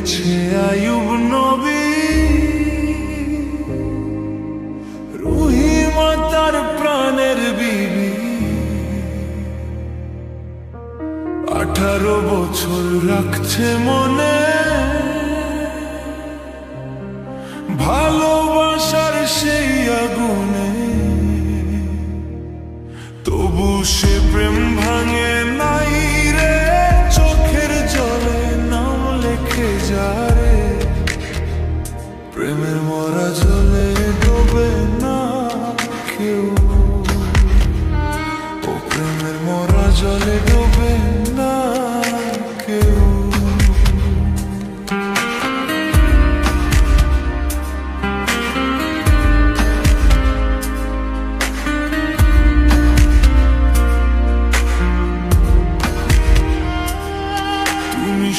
গেছে আয়ুব নবী, রহিমা তার প্রাণের বিবি। 18 বছর রাখছে মনে ভালোবাসার সেই আগুনে, তবু সে প্রেম ভাঙে নাই রে। চোখের জলে নাম লেখে যারে, প্রেমের মরা জলে ডোবে না কেউ। ও প্রেমের মরা জলে ডোবে না কেউ।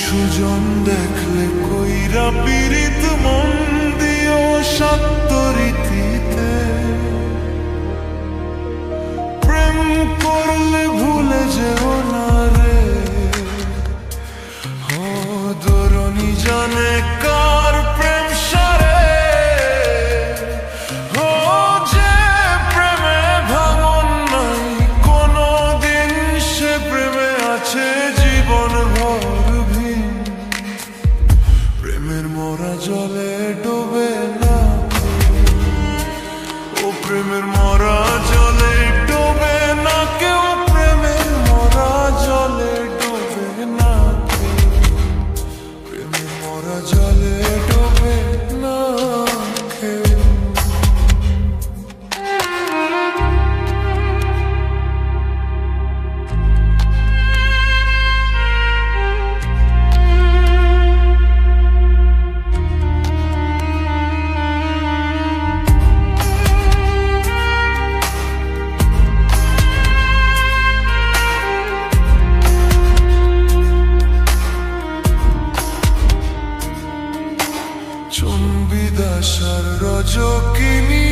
সুজন দেখলে কইরা পীড়িত মন দিও সত্য রীতিতে, প্রেম করলে ভুলে যেও না রে। ও দরুনি জানে কার প্রেম সারে, ও যে প্রেমে ভাঙন নাই কোনো দিন, সে প্রেমে আছে জীবন ভর। প্রেমের মরা জলে ডোবে না, ও প্রেমের মরা জলে ডোবে না কেউ। প্রেমের মরা জলে ডোবে না কেউ, প্রেমের মরা জলে ডোবে না কেউ। চুম্বিদাসার রজকিনী